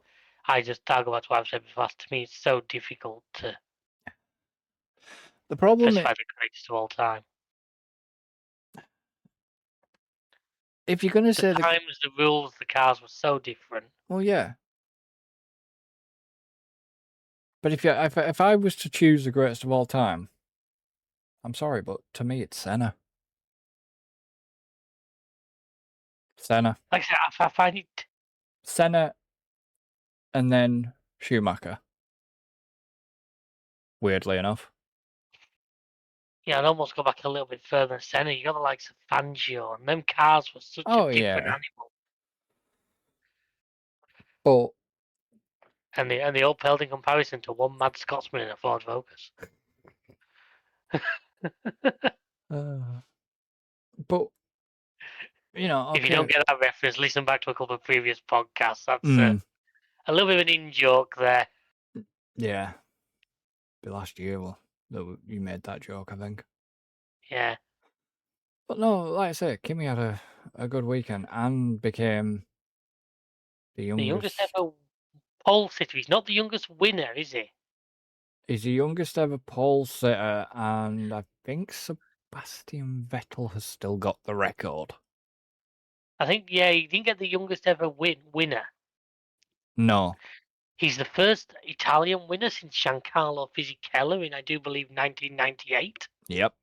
I just talk about what I've said before. To me, it's so difficult to. The problem is the greatest of all time. If you're going to say the times, the rules, the cars were so different. Well, yeah. But if I was to choose the greatest of all time, I'm sorry, but to me it's Senna. Senna. Like I said, I find it. Senna, and then Schumacher. Weirdly enough. Yeah, I'd almost go back a little bit further than Senna. You got the likes of Fangio, and them cars were such a different animal. But and they all paled in comparison to one mad Scotsman in a Ford Focus. But okay. If you don't get that reference, listen back to a couple of previous podcasts. That's a little bit of an in-joke there. Yeah. The last year, you made that joke, I think. Yeah. But no, like I say, Kimi had a good weekend and became the youngest ever pole sitter. He's not the youngest winner, is he? He's the youngest ever pole sitter, and I think Sebastian Vettel has still got the record. I think, yeah, he didn't get the youngest ever winner. No. He's the first Italian winner since Giancarlo Fisichella in, I do believe, 1998. Yep.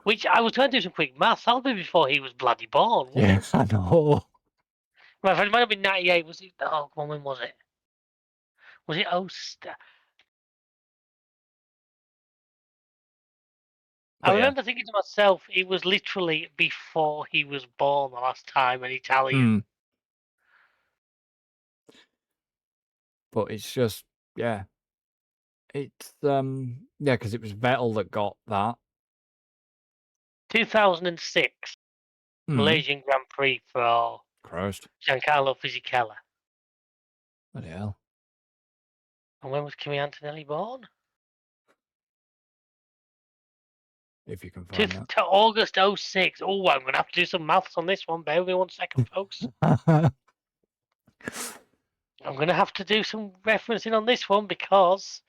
Which I was trying to do some quick maths. That'll be before he was bloody born. Wouldn't Yeah, it? I know. My friend, it might have been 98. Was it? Oh, come on, when was it? Was it? I But yeah. remember thinking to myself, it was literally before he was born the last time, an Italian. But it's just, yeah. It's, yeah, because it was Vettel that got that. 2006 Malaysian Grand Prix for Christ. Giancarlo Fisichella. Bloody hell. And when was Kimi Antonelli born? If you can find that. To August 06. Oh, I'm going to have to do some maths on this one. Bear with me 1 second, folks. I'm going to have to do some referencing on this one because...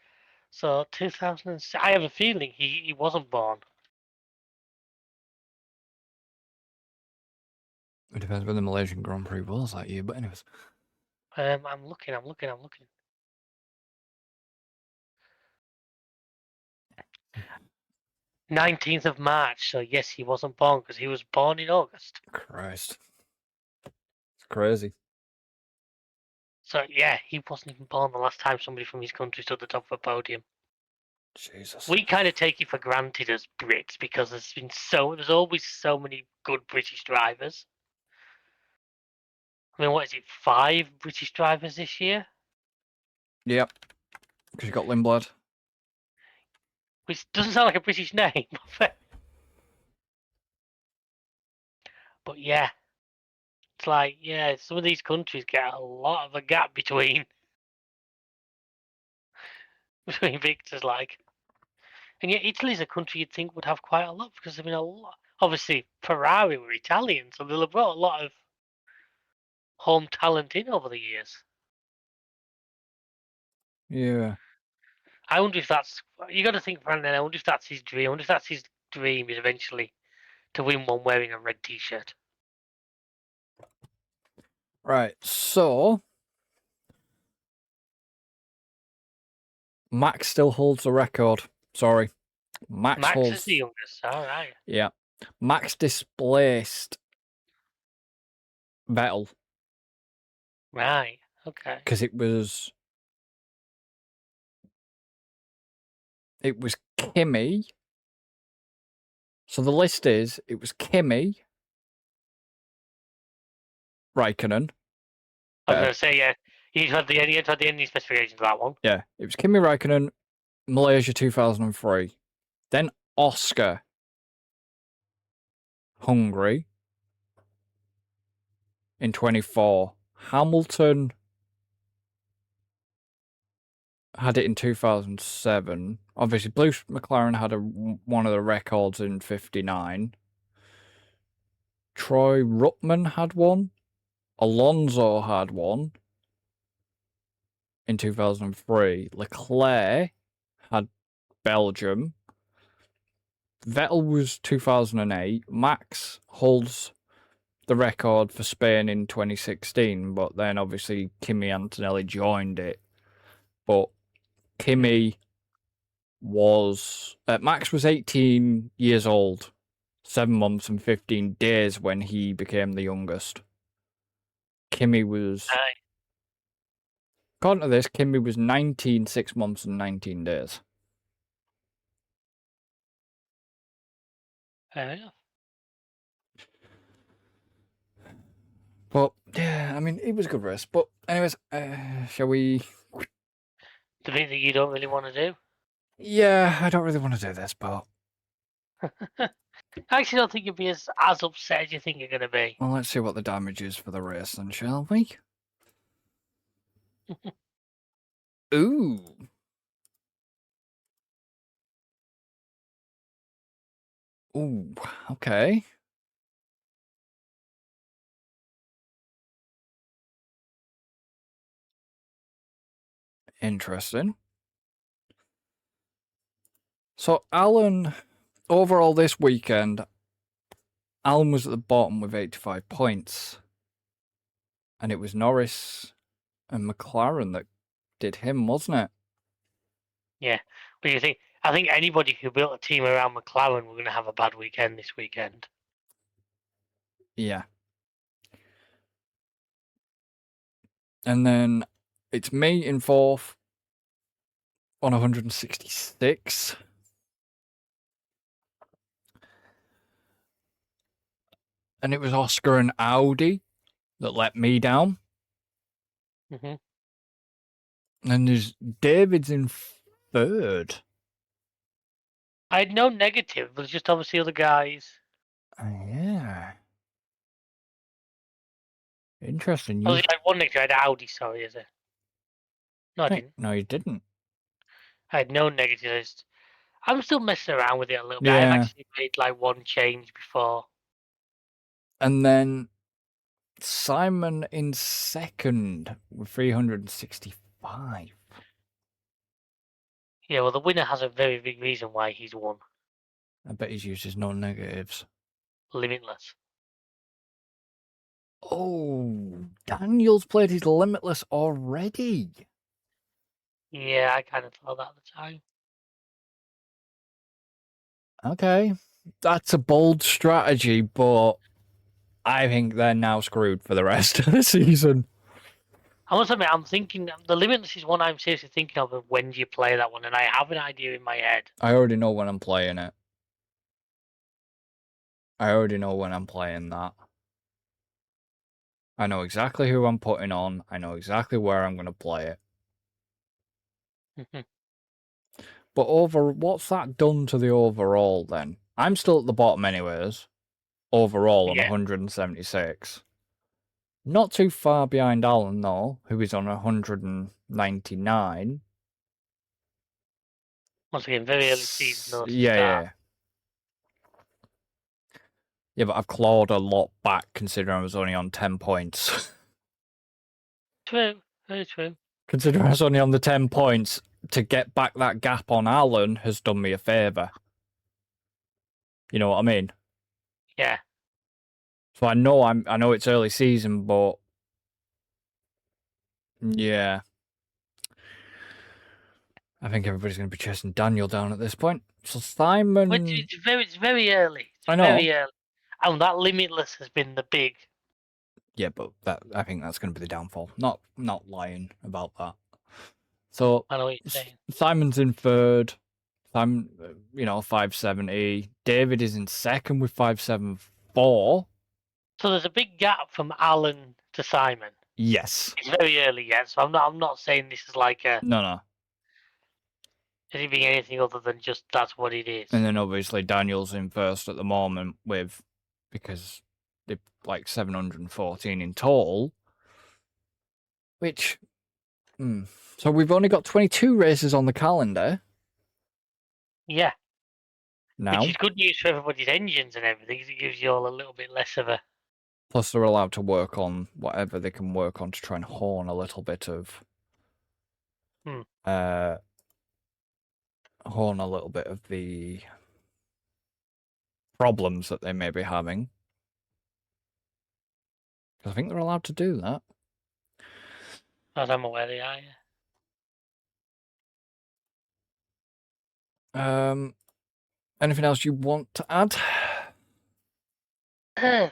So, 2006... I have a feeling he wasn't born. It depends when the Malaysian Grand Prix was that year, but anyways. I'm looking. 19th of March. So, yes, he wasn't born because he was born in August. Christ. It's crazy. So, yeah, he wasn't even born the last time somebody from his country stood at the top of a podium. Jesus. We kind of take it for granted as Brits because there's always so many good British drivers. I mean, what is it, 5 British drivers this year? Yep. Because you got Lindblad. Which doesn't sound like a British name. But yeah. It's like, yeah, some of these countries get a lot of a gap between victors, like. And yet Italy's a country you'd think would have quite a lot because, I mean, a lot. Obviously, Ferrari were Italian, so they'll have brought a lot of home talent in over the years. Yeah. I wonder if that's... You got to think, Brandon, I wonder if that's his dream. I wonder if that's his dream is eventually to win one wearing a red t-shirt. Right, so... Max still holds the record. Sorry. Max holds... is the youngest, alright. Yeah. Max displaced Vettel. Right, okay. Because it was Kimi. So the list is, it was Kimi, Raikkonen. I was going to say, yeah, you had the ending specifications of that one. Yeah, it was Kimi Raikkonen, Malaysia 2003. Then Oscar, Hungary, in 24. Hamilton had it in 2007. Obviously, Bruce McLaren had one of the records in 59. Troy Ruttman had one. Alonso had one in 2003. Leclerc had Belgium. Vettel was 2008. Max holds the record for Spain in 2016, but then obviously Kimi Antonelli joined it. But Kimi was... Max was 18 years old, 7 months and 15 days when he became the youngest. Kimi was... According to this, Kimi was 19, 6 months and 19 days. Fair enough. But, yeah, I mean, it was a good race. But, anyways, shall we... The bit that you don't really want to do? Yeah, I don't really want to do this, but... I actually don't think you'll be as upset as you think you're going to be. Well, let's see what the damage is for the race then, shall we? Ooh. Ooh, okay. Interesting. So, Alan, overall this weekend, Alan was at the bottom with 85 points. And it was Norris and McLaren that did him, wasn't it? Yeah. But you think, I think anybody who built a team around McLaren were going to have a bad weekend this weekend. Yeah. And then it's me in fourth on 166. And it was Oscar and Audi that let me down. Mm-hmm. And there's David's in third. I had no negative, but just obviously other guys. Yeah. Interesting. I had one negative. I had Audi, sorry, is it? No, I didn't. No, you didn't. I had no negatives. I'm still messing around with it a little bit. Yeah. I've actually made like one change before. And then Simon in second with 365. Yeah, well, the winner has a very big reason why he's won. I bet he's used his non-negatives. Limitless. Oh, Daniel's played his Limitless already. Yeah, I kind of thought that at the time. Okay, that's a bold strategy, but I think they're now screwed for the rest of the season. I must admit, I'm thinking the Limitless is one I'm seriously thinking of when do you play that one, and I have an idea in my head. I already know when I'm playing it. I already know when I'm playing that. I know exactly who I'm putting on. I know exactly where I'm going to play it. But what's that done to the overall then? I'm still at the bottom anyways. Overall on 176. Not too far behind Alan though, who is on 199. Once again, very early season. Yeah. Yeah, but I've clawed a lot back considering I was only on 10 points. True, very true. Considering I was only on the 10 points, to get back that gap on Alan has done me a favour. You know what I mean? Yeah. So I know it's early season, but yeah. I think everybody's going to be chasing Daniel down at this point. So Simon... It's very early. I know. Very early. And that Limitless has been the big... Yeah, but I think that's going to be the downfall. Not lying about that. So I know what you're saying. Simon's in third. 570. David is in second with 574. So there's a big gap from Alan to Simon. Yes. It's very early yet, so I'm not saying this is like a... No. Is it being anything other than just that's what it is? And then obviously Daniel's in first at the moment because they're like 714 in total. Which... So we've only got 22 races on the calendar. Yeah. Now. Which is good news for everybody's engines and everything, because it gives you all a little bit less of a... Plus they're allowed to work on whatever they can work on to try and hone a little bit of... hone a little bit of the problems that they may be having. I think they're allowed to do that. As I'm aware they are, yeah. Anything else you want to add? To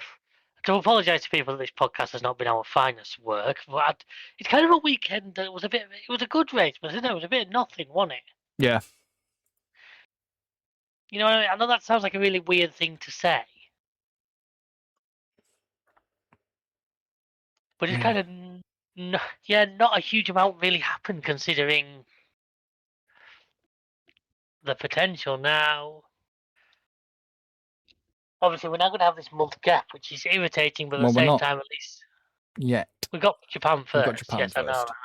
apologise to people that this podcast has not been our finest work, but it's kind of a weekend that was it was a good race, but it was a bit of nothing, wasn't it? Yeah. You know what I mean? I know that sounds like a really weird thing to say. But it's kind of, not a huge amount really happened considering the potential now. Obviously, we're now going to have this month gap, which is irritating, but at the same time, at least... Yet. We got Japan first. We got Japan yes, first. I know that.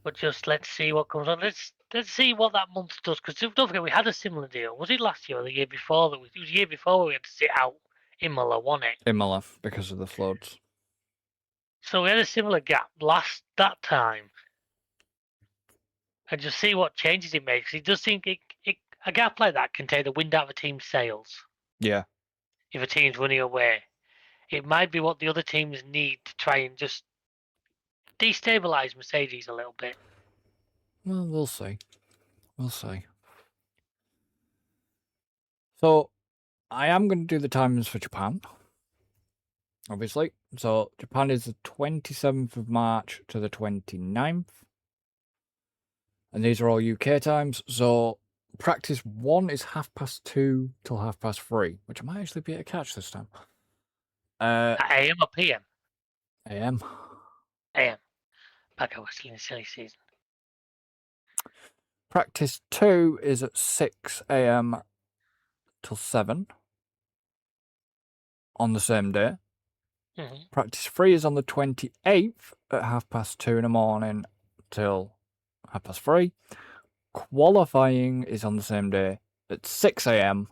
But just let's see what comes on. Let's see what that month does. Because don't forget, we had a similar deal. Was it last year or the year before? It was the year before we had to sit out Imola, wasn't it? Imola, because of the floods. So we had a similar gap that time. And just see what changes it makes. It does seem a gap like that can take the wind out of a team's sails. Yeah. If a team's running away. It might be what the other teams need to try and just destabilise Mercedes a little bit. Well, we'll see. We'll see. So, I am going to do the times for Japan. Obviously. So, Japan is the 27th of March to the 29th. And these are all UK times. So, practice 1 is 2:30 till 3:30, which I might actually be able to catch this time. AM or PM? AM. AM. Back I was in the silly season. Practice 2 is at 6 AM till 7 on the same day. Mm-hmm. Practice 3 is on the 28th at 2:30 in the morning till 3:30. Qualifying is on the same day at 6 AM.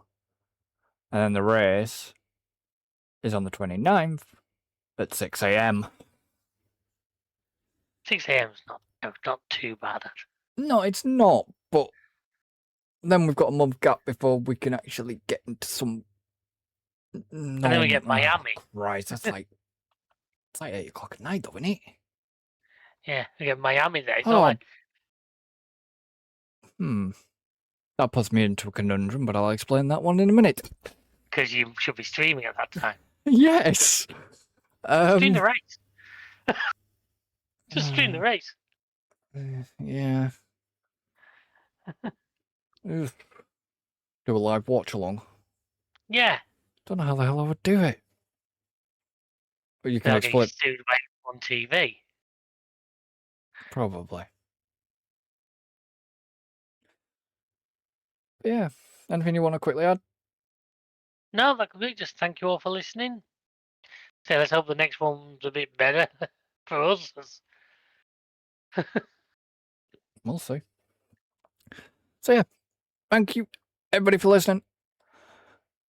And then the race is on the 29th at 6 AM. 6 AM is not too bad. No, it's not, but then we've got a month gap before we can actually get into some. And then we get Miami. Right, that's like it's like 8 o'clock at night, though, isn't it? Yeah, we get Miami there. It's Oh. not like That puts me into a conundrum, but I'll explain that one in a minute. because you should be streaming at that time. Yes. Stream the race. Just stream the race. Yeah. Do a live watch along. Yeah. Don't know how the hell I would do it. But you can They'll get explain. sued by on TV. Probably. But yeah. Anything you want to quickly add? No, that could be. Just thank you all for listening. So let's hope the next one's a bit better for us. We'll see. So yeah. Thank you, everybody, for listening.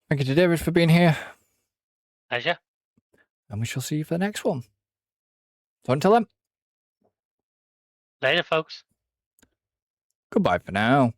Thank you to David for being here. Pleasure. And we shall see you for the next one. So until then, Later, folks. goodbye for now.